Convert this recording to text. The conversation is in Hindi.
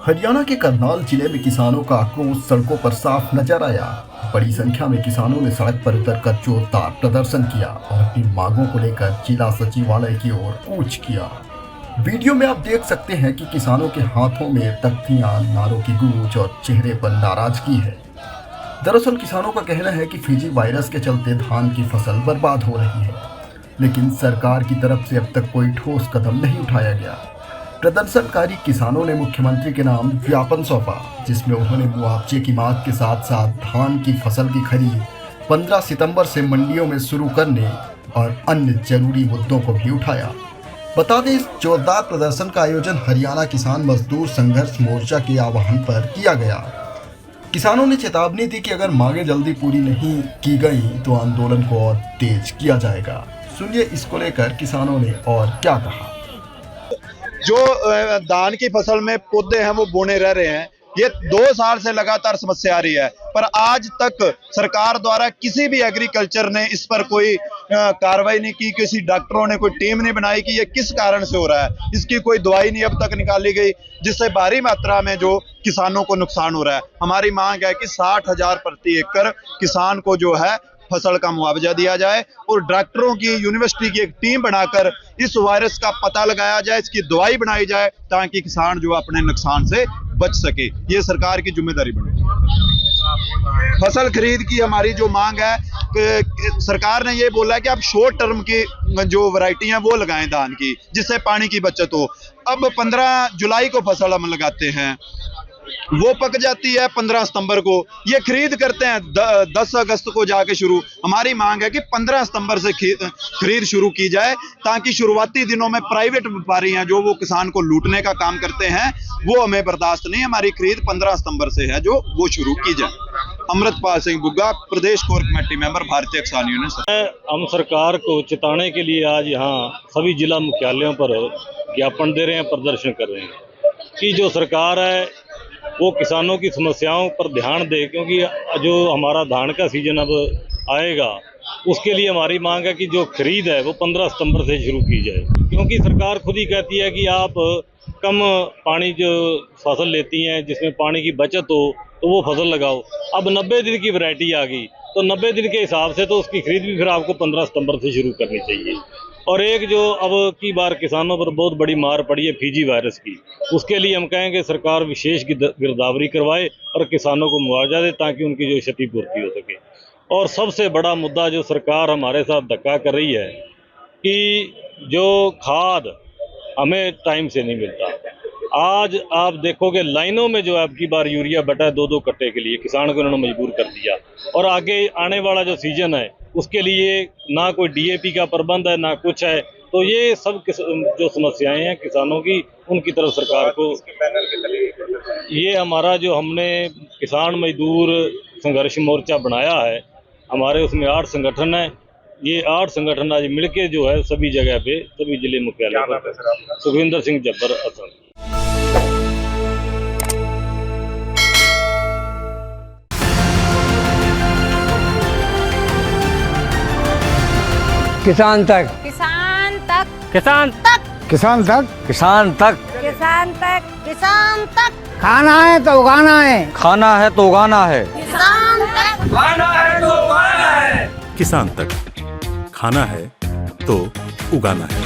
हरियाणा के करनाल जिले में किसानों का आक्रोश सड़कों पर साफ नजर आया। बड़ी संख्या में किसानों ने सड़क पर उतरकर जोरदार प्रदर्शन किया और अपनी मांगों को लेकर जिला सचिवालय की ओर कूच किया। वीडियो में आप देख सकते हैं कि किसानों के हाथों में तख्तियां, नारों की गूंज और चेहरे पर नाराजगी है। दरअसल किसानों का कहना है कि फीजी वायरस के चलते धान की फसल बर्बाद हो रही है, लेकिन सरकार की तरफ से अब तक कोई ठोस कदम नहीं उठाया गया। प्रदर्शनकारी किसानों ने मुख्यमंत्री के नाम ज्ञापन सौंपा, जिसमें उन्होंने मुआवजे की मांग के साथ साथ धान की फसल की खरीद 15 सितंबर से मंडियों में शुरू करने और अन्य जरूरी मुद्दों को भी उठाया। बता दें, इस जोरदार प्रदर्शन का आयोजन हरियाणा किसान मजदूर संघर्ष मोर्चा के आह्वान पर किया गया। किसानों ने चेतावनी दी कि अगर मांगें जल्दी पूरी नहीं की गई तो आंदोलन को और तेज किया जाएगा। सुनिए इसको लेकर किसानों ने और क्या कहा। जो धान की फसल में पौधे हैं वो बोने रह रहे हैं, ये 2 साल से लगातार समस्या आ रही है, पर आज तक सरकार द्वारा किसी भी एग्रीकल्चर ने इस पर कोई कार्रवाई नहीं की। किसी डॉक्टरों ने कोई टीम नहीं बनाई कि ये किस कारण से हो रहा है। इसकी कोई दवाई नहीं अब तक निकाली गई, जिससे भारी मात्रा में जो किसानों को नुकसान हो रहा है। हमारी मांग है कि 60,000 प्रति एकड़ किसान को जो है फसल का मुआवजा दिया जाए और डॉक्टरों की, यूनिवर्सिटी की एक टीम बनाकर इस वायरस का पता लगाया जाए, इसकी दवाई बनाई जाए, ताकि किसान जो अपने नुकसान से बच सके। ये सरकार की जिम्मेदारी बने। फसल खरीद की हमारी जो मांग है कि सरकार ने ये बोला है कि आप शॉर्ट टर्म की जो वैरायटी हैं वो लगाएं धान की, जिससे पानी की बचत हो। अब 15 जुलाई को फसल हम लगाते हैं, वो पक जाती है 15 सितंबर को, ये खरीद करते हैं 10 अगस्त को जाके शुरू। हमारी मांग है कि 15 सितंबर से खरीद शुरू की जाए, ताकि शुरुआती दिनों में प्राइवेट व्यापारी हैं जो वो किसान को लूटने का काम करते हैं, वो हमें बर्दाश्त नहीं। हमारी खरीद 15 सितंबर से है जो वो शुरू की जाए। अमृतपाल सिंह बुग्गा, प्रदेश कोर कमेटी मेंबर, भारतीय किसान यूनियन। हम सरकार को चिताने के लिए आज यहाँ सभी जिला मुख्यालयों पर ज्ञापन दे रहे हैं, प्रदर्शन कर रहे हैं कि जो सरकार है वो किसानों की समस्याओं पर ध्यान दे, क्योंकि जो हमारा धान का सीजन अब आएगा उसके लिए हमारी मांग है कि जो खरीद है वो 15 सितंबर से शुरू की जाए, क्योंकि सरकार खुद ही कहती है कि आप कम पानी जो फसल लेती हैं जिसमें पानी की बचत हो तो वो फसल लगाओ। अब 90 दिन की वैरायटी आ गई तो 90 दिन के हिसाब से तो उसकी खरीद भी फिर आपको 15 सितंबर से शुरू करनी चाहिए। और एक जो अब की बार किसानों पर बहुत बड़ी मार पड़ी है फीजी वायरस की, उसके लिए हम कहेंगे सरकार विशेष गिरदावरी करवाए और किसानों को मुआवजा दे, ताकि उनकी जो क्षतिपूर्ति हो सके। और सबसे बड़ा मुद्दा जो सरकार हमारे साथ धक्का कर रही है कि जो खाद हमें टाइम से नहीं मिलता। आज आप देखोगे लाइनों में जो आपकी बार यूरिया बटा है 2-2 कट्टे के लिए, किसान को उन्होंने मजबूर कर दिया। और आगे आने वाला जो सीजन है उसके लिए ना कोई डीएपी का प्रबंध है, ना कुछ है। तो ये सब जो समस्याएं हैं किसानों की, उनकी तरफ सरकार को, ये हमारा जो हमने किसान मजदूर संघर्ष मोर्चा बनाया है, हमारे उसमें 8 संगठन है। ये 8 संगठन आज मिलके जो है सभी जगह पे, सभी जिले मुख्यालय पर। सुखविंदर सिंह जब्बर, असम। किसान तक, किसान तक, किसान तक, किसान तक, किसान तक, किसान तक, किसान तक। खाना है तो उगाना है, खाना है तो उगाना है, किसान तक, खाना है तो उगाना है। किसान तक, खाना है तो उगाना है।